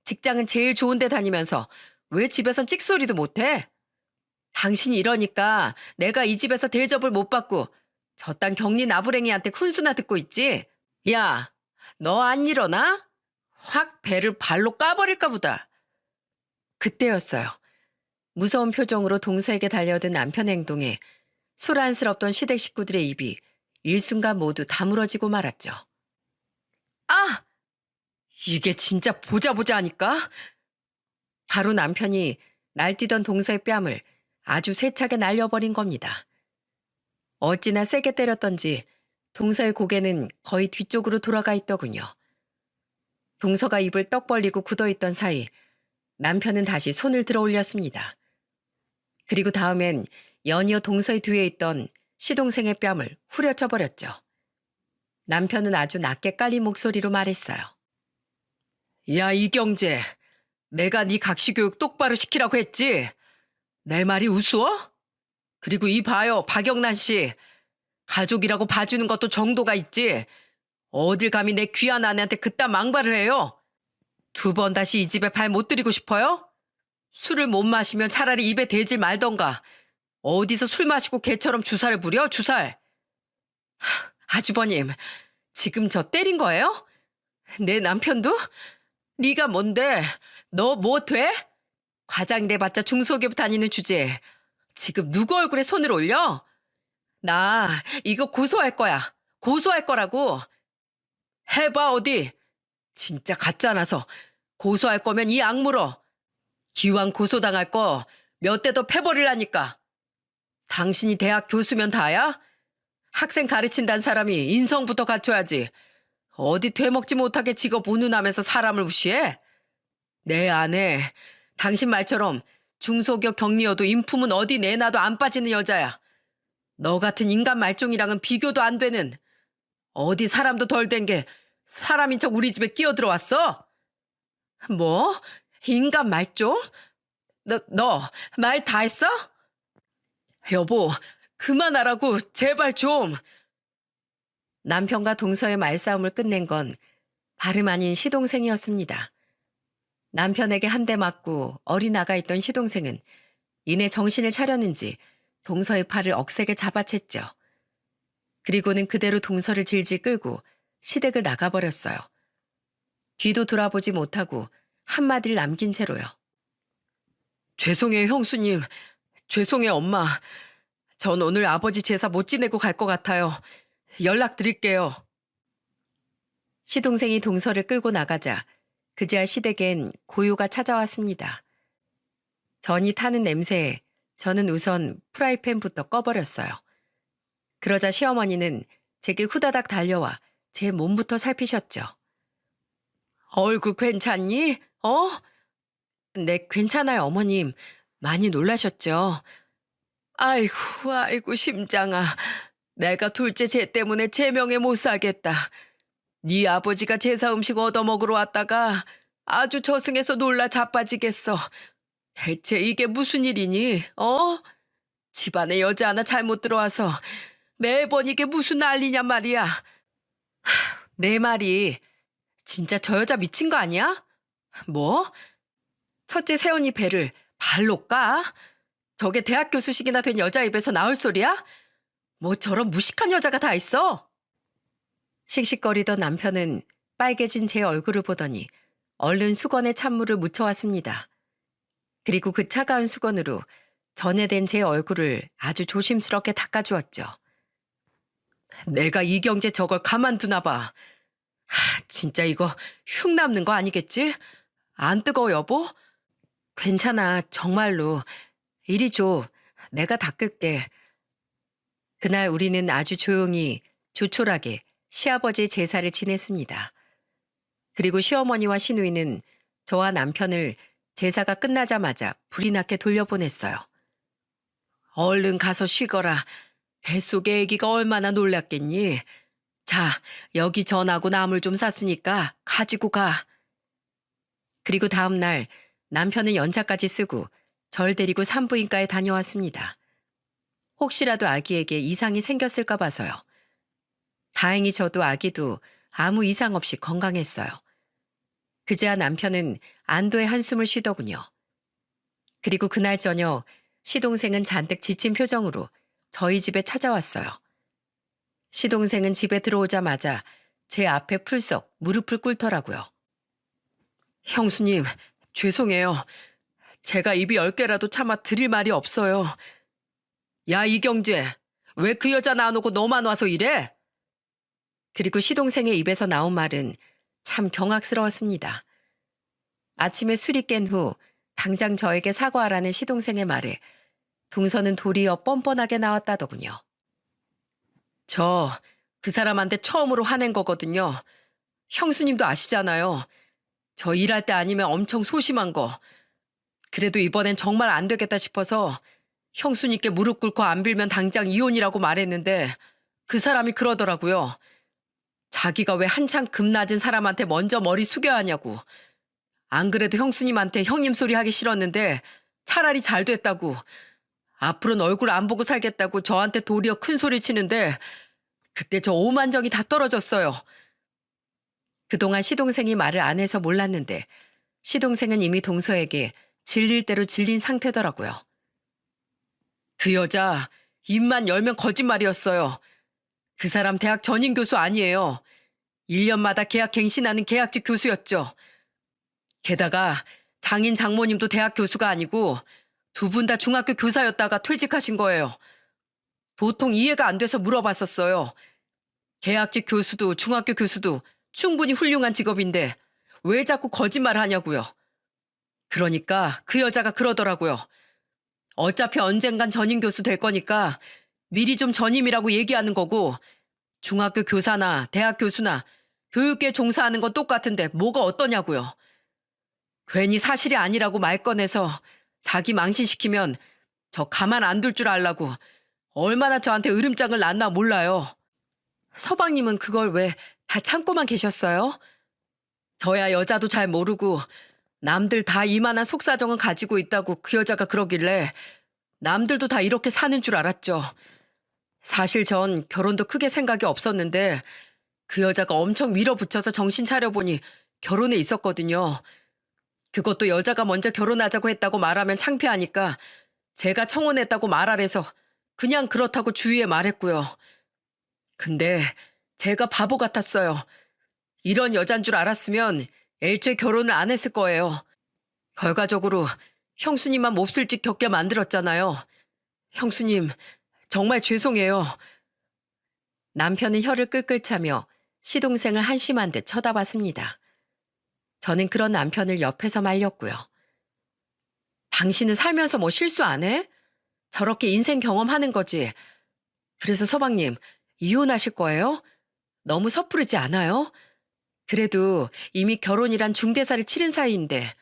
직장은 제일 좋은 데 다니면서 왜 집에선 찍소리도 못해? 당신이 이러니까 내가 이 집에서 대접을 못 받고 저딴 격리 나부랭이한테 훈수나 듣고 있지? 야, 너 안 일어나? 확 배를 발로 까버릴까 보다. 그때였어요. 무서운 표정으로 동서에게 달려든 남편의 행동에 소란스럽던 시댁 식구들의 입이 일순간 모두 다물어지고 말았죠. 아! 이게 진짜 보자 하니까? 바로 남편이 날뛰던 동서의 뺨을 아주 세차게 날려버린 겁니다. 어찌나 세게 때렸던지 동서의 고개는 거의 뒤쪽으로 돌아가 있더군요. 동서가 입을 떡 벌리고 굳어있던 사이 남편은 다시 손을 들어 올렸습니다. 그리고 다음엔 연이어 동서의 뒤에 있던 시동생의 뺨을 후려쳐 버렸죠. 남편은 아주 낮게 깔린 목소리로 말했어요. 야, 이경재, 내가 네 각시교육 똑바로 시키라고 했지? 내 말이 우스워? 그리고 이 봐요, 박영란 씨. 가족이라고 봐주는 것도 정도가 있지. 어딜 감히 내 귀한 아내한테 그딴 망발을 해요? 2번 다시 이 집에 발 못 들이고 싶어요? 술을 못 마시면 차라리 입에 대질 말던가. 어디서 술 마시고 개처럼 주사를 부려, 주살. 아주버님, 지금 저 때린 거예요? 내 남편도? 네가 뭔데? 너 뭐 돼? 과장이래봤자 중소기업 다니는 주제에 지금 누구 얼굴에 손을 올려? 나 이거 고소할 거야. 고소할 거라고. 해봐, 어디. 진짜 가짜나서 고소할 거면 이 악물어. 기왕 고소당할 거 몇 대 더 패버리라니까. 당신이 대학 교수면 다야? 학생 가르친다는 사람이 인성부터 갖춰야지. 어디 되먹지 못하게 직업 운운하면서 사람을 무시해? 내 아내, 당신 말처럼 중소기업 격리여도 인품은 어디 내놔도 안 빠지는 여자야. 너 같은 인간 말종이랑은 비교도 안 되는. 어디 사람도 덜 된 게 사람인 척 우리 집에 끼어들어왔어? 뭐? 인간 말종? 너 말 다 했어? 여보, 그만하라고 제발 좀. 남편과 동서의 말싸움을 끝낸 건 다름 아닌 시동생이었습니다. 남편에게 한 대 맞고 어리나가 있던 시동생은 이내 정신을 차렸는지 동서의 팔을 억세게 잡아챘죠. 그리고는 그대로 동서를 질질 끌고 시댁을 나가버렸어요. 뒤도 돌아보지 못하고 한마디를 남긴 채로요. 죄송해요, 형수님. 죄송해요, 엄마. 전 오늘 아버지 제사 못 지내고 갈 것 같아요. 연락드릴게요. 시동생이 동서를 끌고 나가자 그제야 시댁엔 고요가 찾아왔습니다. 전이 타는 냄새에 저는 우선 프라이팬부터 꺼버렸어요. 그러자 시어머니는 제게 후다닥 달려와 제 몸부터 살피셨죠. 얼굴 괜찮니? 네, 괜찮아요, 어머님. 많이 놀라셨죠? 아이고, 심장아. 내가 둘째 쟤 때문에 제명에 못 살겠다. 네 아버지가 제사 음식 얻어먹으러 왔다가 아주 저승에서 놀라 자빠지겠어. 대체 이게 무슨 일이니? 집안에 여자 하나 잘못 들어와서 매번 이게 무슨 난리냐 말이야. 내 말이 진짜 저 여자 미친 거 아니야? 뭐? 첫째 새언니 배를 발로 까? 저게 대학 교수식이나 된 여자 입에서 나올 소리야? 뭐 저런 무식한 여자가 다 있어? 씩씩거리던 남편은 빨개진 제 얼굴을 보더니 얼른 수건에 찬물을 묻혀왔습니다. 그리고 그 차가운 수건으로 전해된 제 얼굴을 아주 조심스럽게 닦아주었죠. 내가 이경재 저걸 가만두나 봐. 진짜 이거 흉 남는 거 아니겠지? 안 뜨거워, 여보? 괜찮아, 정말로. 이리 줘. 내가 닦을게. 그날 우리는 아주 조용히 조촐하게 시아버지의 제사를 지냈습니다. 그리고 시어머니와 시누이는 저와 남편을 제사가 끝나자마자 불이 나게 돌려보냈어요. 얼른 가서 쉬거라. 뱃속에 아기가 얼마나 놀랐겠니? 자, 여기 전하고 나물 좀 샀으니까 가지고 가. 그리고 다음 날 남편은 연차까지 쓰고 절 데리고 산부인과에 다녀왔습니다. 혹시라도 아기에게 이상이 생겼을까 봐서요. 다행히 저도 아기도 아무 이상 없이 건강했어요. 그제야 남편은 안도의 한숨을 쉬더군요. 그리고 그날 저녁 시동생은 잔뜩 지친 표정으로 저희 집에 찾아왔어요. 시동생은 집에 들어오자마자 제 앞에 풀썩 무릎을 꿇더라고요. 형수님, 죄송해요. 제가 입이 10개라도 참아 드릴 말이 없어요. 야, 이경재, 왜 그 여자 안 오고 너만 와서 이래? 그리고 시동생의 입에서 나온 말은 참 경악스러웠습니다. 아침에 술이 깬 후 당장 저에게 사과하라는 시동생의 말에 동서는 도리어 뻔뻔하게 나왔다더군요. 저 그 사람한테 처음으로 화낸 거거든요. 형수님도 아시잖아요. 저 일할 때 아니면 엄청 소심한 거. 그래도 이번엔 정말 안 되겠다 싶어서 형수님께 무릎 꿇고 안 빌면 당장 이혼이라고 말했는데 그 사람이 그러더라고요. 자기가 왜 한창 급 낮은 사람한테 먼저 머리 숙여야 하냐고. 안 그래도 형수님한테 형님 소리 하기 싫었는데 차라리 잘 됐다고. 앞으로는 얼굴 안 보고 살겠다고 저한테 도리어 큰 소리 치는데 그때 저 오만정이 다 떨어졌어요. 그동안 시동생이 말을 안 해서 몰랐는데 시동생은 이미 동서에게 질릴 대로 질린 상태더라고요. 그 여자 입만 열면 거짓말이었어요. 그 사람 대학 전임 교수 아니에요. 1년마다 계약 갱신하는 계약직 교수였죠. 게다가 장인 장모님도 대학 교수가 아니고 두 분 다 중학교 교사였다가 퇴직하신 거예요. 도통 이해가 안 돼서 물어봤었어요. 계약직 교수도 중학교 교수도 충분히 훌륭한 직업인데 왜 자꾸 거짓말을 하냐고요. 그러니까 그 여자가 그러더라고요. 어차피 언젠간 전임 교수 될 거니까 미리 좀 전임이라고 얘기하는 거고 중학교 교사나 대학 교수나 교육계 종사하는 건 똑같은데 뭐가 어떠냐고요. 괜히 사실이 아니라고 말 꺼내서 자기 망신시키면 저 가만 안 둘 줄 알라고 얼마나 저한테 으름장을 놨나 몰라요. 서방님은 그걸 왜 다 참고만 계셨어요? 저야 여자도 잘 모르고 남들 다 이만한 속사정은 가지고 있다고 그 여자가 그러길래 남들도 다 이렇게 사는 줄 알았죠. 사실 전 결혼도 크게 생각이 없었는데 그 여자가 엄청 밀어붙여서 정신 차려보니 결혼에 있었거든요. 그것도 여자가 먼저 결혼하자고 했다고 말하면 창피하니까 제가 청혼했다고 말하래서 그냥 그렇다고 주위에 말했고요. 근데 제가 바보 같았어요. 이런 여잔 줄 알았으면 애초에 결혼을 안 했을 거예요. 결과적으로 형수님만 몹쓸짓 겪게 만들었잖아요. 형수님, 정말 죄송해요. 남편은 혀를 끌끌 차며 시동생을 한심한 듯 쳐다봤습니다. 저는 그런 남편을 옆에서 말렸고요. 당신은 살면서 뭐 실수 안 해? 저렇게 인생 경험하는 거지. 그래서 서방님, 이혼하실 거예요? 너무 섣부르지 않아요? 그래도 이미 결혼이란 중대사를 치른 사이인데.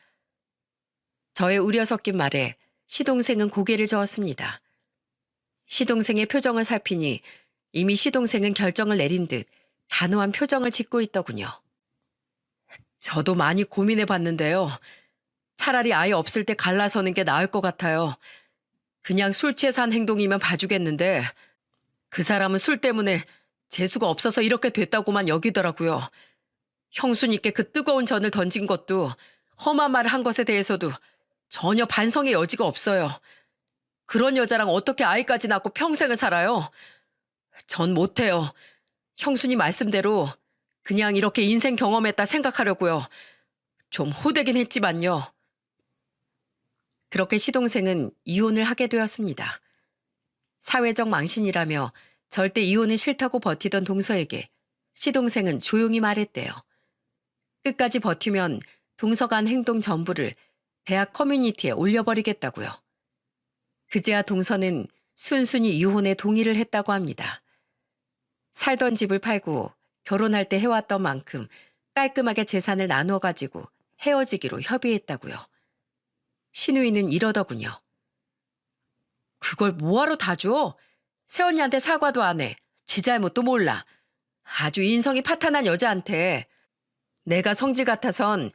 저의 우려 섞인 말에 시동생은 고개를 저었습니다. 시동생의 표정을 살피니 이미 시동생은 결정을 내린 듯 단호한 표정을 짓고 있더군요. 저도 많이 고민해 봤는데요. 차라리 아예 없을 때 갈라서는 게 나을 것 같아요. 그냥 술 취해서 한 행동이면 봐주겠는데 그 사람은 술 때문에 재수가 없어서 이렇게 됐다고만 여기더라고요. 형수님께 그 뜨거운 전을 던진 것도 험한 말을 한 것에 대해서도 전혀 반성의 여지가 없어요. 그런 여자랑 어떻게 아이까지 낳고 평생을 살아요? 전 못해요. 형수님 말씀대로 그냥 이렇게 인생 경험했다 생각하려고요. 좀 호되긴 했지만요. 그렇게 시동생은 이혼을 하게 되었습니다. 사회적 망신이라며 절대 이혼은 싫다고 버티던 동서에게 시동생은 조용히 말했대요. 끝까지 버티면 동서가 한 행동 전부를 대학 커뮤니티에 올려버리겠다고요. 그제야 동서는 순순히 이혼에 동의를 했다고 합니다. 살던 집을 팔고 결혼할 때 해왔던 만큼 깔끔하게 재산을 나누어 가지고 헤어지기로 협의했다고요. 신우이는 이러더군요. 그걸 뭐하러 다 줘? 새언니한테 사과도 안 해. 지 잘못도 몰라. 아주 인성이 파탄한 여자한테. 내가 성질 같아선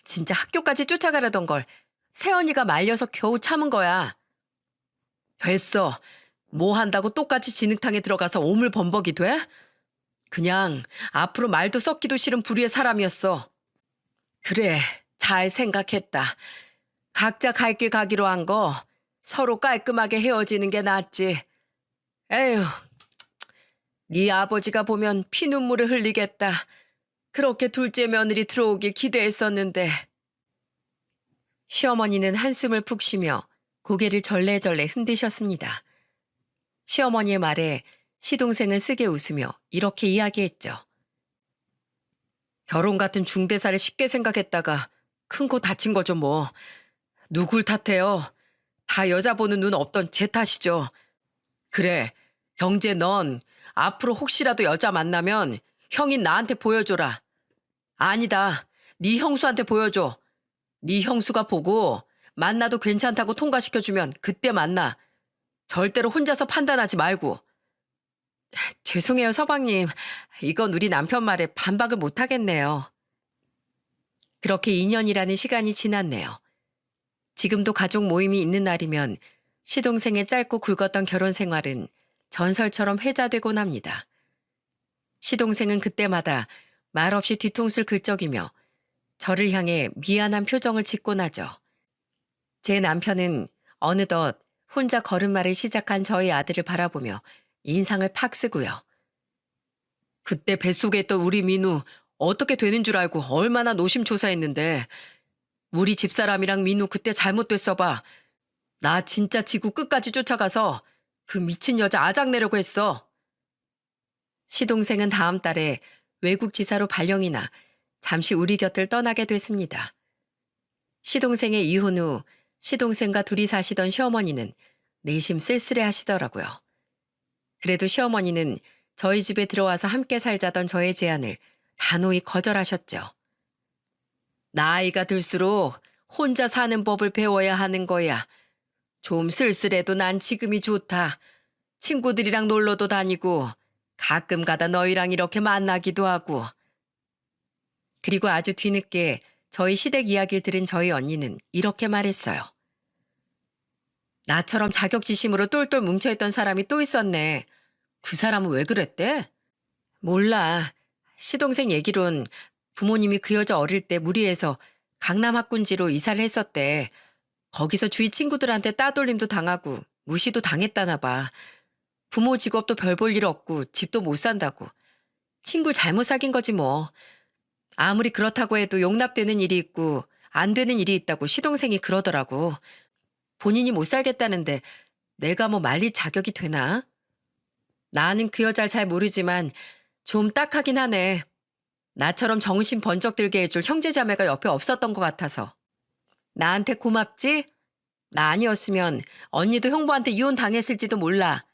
진짜 학교까지 쫓아가려던 걸 새언니가 말려서 겨우 참은 거야. 됐어. 뭐 한다고 똑같이 진흙탕에 들어가서 오물범벅이 돼? 그냥 앞으로 말도 썩기도 싫은 불의의 사람이었어. 그래, 잘 생각했다. 각자 갈 길 가기로 한 거 서로 깔끔하게 헤어지는 게 낫지. 에휴, 네 아버지가 보면 피눈물을 흘리겠다. 그렇게 둘째 며느리 들어오길 기대했었는데. 시어머니는 한숨을 푹 쉬며 고개를 절레절레 흔드셨습니다. 시어머니의 말에 시동생은 쓰게 웃으며 이렇게 이야기했죠. 결혼 같은 중대사를 쉽게 생각했다가 큰 코 다친 거죠 뭐. 누굴 탓해요? 다 여자 보는 눈 없던 제 탓이죠. 그래, 경재 넌 앞으로 혹시라도 여자 만나면 형인 나한테 보여줘라. 아니다, 네 형수한테 보여줘. 네 형수가 보고 만나도 괜찮다고 통과시켜주면 그때 만나. 절대로 혼자서 판단하지 말고. 죄송해요, 서방님. 이건 우리 남편 말에 반박을 못하겠네요. 그렇게 2년이라는 시간이 지났네요. 지금도 가족 모임이 있는 날이면 시동생의 짧고 굵었던 결혼 생활은 전설처럼 회자되곤 합니다. 시동생은 그때마다 말없이 뒤통수를 긁적이며 저를 향해 미안한 표정을 짓곤 하죠. 제 남편은 어느덧 혼자 걸음마를 시작한 저희 아들을 바라보며 인상을 팍 쓰고요. 그때 뱃속에 있던 우리 민우 어떻게 되는 줄 알고 얼마나 노심초사했는데 우리 집사람이랑 민우 그때 잘못됐어 봐. 나 진짜 지구 끝까지 쫓아가서 그 미친 여자 아작내려고 했어. 시동생은 다음 달에 외국 지사로 발령이 나 잠시 우리 곁을 떠나게 됐습니다. 시동생의 이혼 후 시동생과 둘이 사시던 시어머니는 내심 쓸쓸해 하시더라고요. 그래도 시어머니는 저희 집에 들어와서 함께 살자던 저의 제안을 단호히 거절하셨죠. 나이가 들수록 혼자 사는 법을 배워야 하는 거야. 좀 쓸쓸해도 난 지금이 좋다. 친구들이랑 놀러도 다니고 가끔 가다 너희랑 이렇게 만나기도 하고. 그리고 아주 뒤늦게 저희 시댁 이야기를 들은 저희 언니는 이렇게 말했어요. 나처럼 자격지심으로 똘똘 뭉쳐있던 사람이 또 있었네. 그 사람은 왜 그랬대? 몰라. 시동생 얘기론 부모님이 그 여자 어릴 때 무리해서 강남 학군지로 이사를 했었대. 거기서 주위 친구들한테 따돌림도 당하고 무시도 당했다나 봐. 부모 직업도 별 볼 일 없고 집도 못 산다고. 친구 잘못 사귄 거지 뭐. 아무리 그렇다고 해도 용납되는 일이 있고 안 되는 일이 있다고 시동생이 그러더라고. 본인이 못 살겠다는데 내가 뭐 말릴 자격이 되나? 나는 그 여자를 잘 모르지만 좀 딱하긴 하네. 나처럼 정신 번쩍 들게 해줄 형제자매가 옆에 없었던 것 같아서. 나한테 고맙지? 나 아니었으면 언니도 형부한테 이혼 당했을지도 몰라.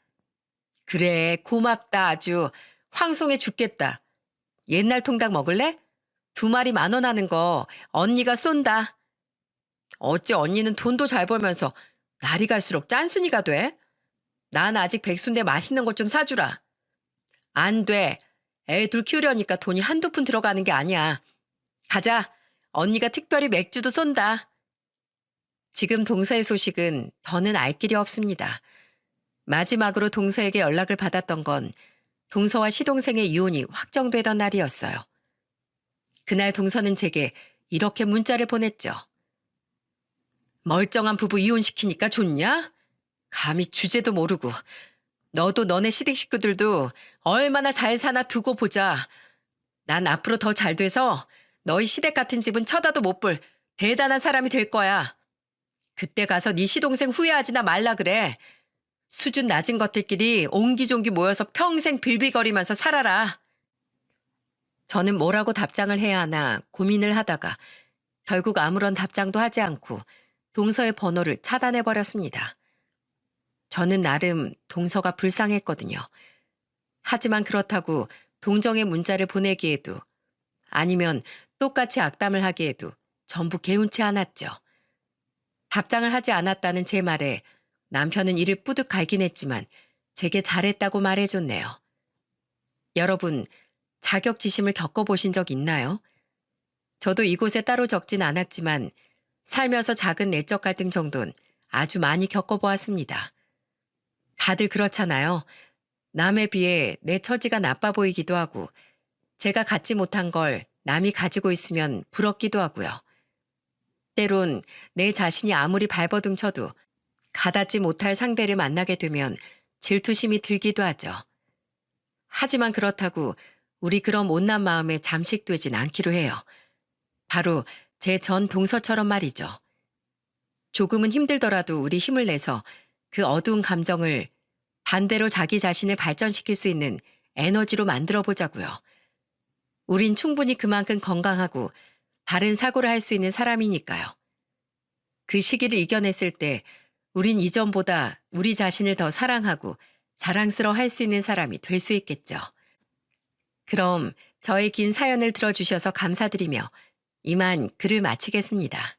그래, 고맙다 아주. 황송해 죽겠다. 옛날 통닭 먹을래? 2마리 10,000원 하는 거 언니가 쏜다. 어째 언니는 돈도 잘 벌면서 날이 갈수록 짠순이가 돼? 난 아직 백수인데 맛있는 것 좀 사주라. 안 돼. 애 둘 키우려니까 돈이 한두 푼 들어가는 게 아니야. 가자. 언니가 특별히 맥주도 쏜다. 지금 동서의 소식은 더는 알 길이 없습니다. 마지막으로 동서에게 연락을 받았던 건 동서와 시동생의 이혼이 확정되던 날이었어요. 그날 동서는 제게 이렇게 문자를 보냈죠. 멀쩡한 부부 이혼시키니까 좋냐? 감히 주제도 모르고. 너도 너네 시댁 식구들도 얼마나 잘 사나 두고 보자. 난 앞으로 더 잘 돼서 너희 시댁 같은 집은 쳐다도 못 볼 대단한 사람이 될 거야. 그때 가서 네 시동생 후회하지나 말라 그래. 수준 낮은 것들끼리 옹기종기 모여서 평생 빌빌거리면서 살아라. 저는 뭐라고 답장을 해야 하나 고민을 하다가 결국 아무런 답장도 하지 않고 동서의 번호를 차단해버렸습니다. 저는 나름 동서가 불쌍했거든요. 하지만 그렇다고 동정의 문자를 보내기에도 아니면 똑같이 악담을 하기에도 전부 개운치 않았죠. 답장을 하지 않았다는 제 말에 남편은 이를 뿌듯 갈긴 했지만 제게 잘했다고 말해줬네요. 여러분, 자격지심을 겪어보신 적 있나요? 저도 이곳에 따로 적진 않았지만 살면서 작은 내적 갈등 정도는 아주 많이 겪어보았습니다. 다들 그렇잖아요. 남에 비해 내 처지가 나빠 보이기도 하고 제가 갖지 못한 걸 남이 가지고 있으면 부럽기도 하고요. 때론 내 자신이 아무리 발버둥 쳐도 가닿지 못할 상대를 만나게 되면 질투심이 들기도 하죠. 하지만 그렇다고 우리 그런 못난 마음에 잠식되진 않기로 해요. 바로 제 전 동서처럼 말이죠. 조금은 힘들더라도 우리 힘을 내서 그 어두운 감정을 반대로 자기 자신을 발전시킬 수 있는 에너지로 만들어 보자고요. 우린 충분히 그만큼 건강하고 바른 사고를 할 수 있는 사람이니까요. 그 시기를 이겨냈을 때 우린 이전보다 우리 자신을 더 사랑하고 자랑스러워 할 수 있는 사람이 될 수 있겠죠. 그럼 저의 긴 사연을 들어주셔서 감사드리며 이만 글을 마치겠습니다.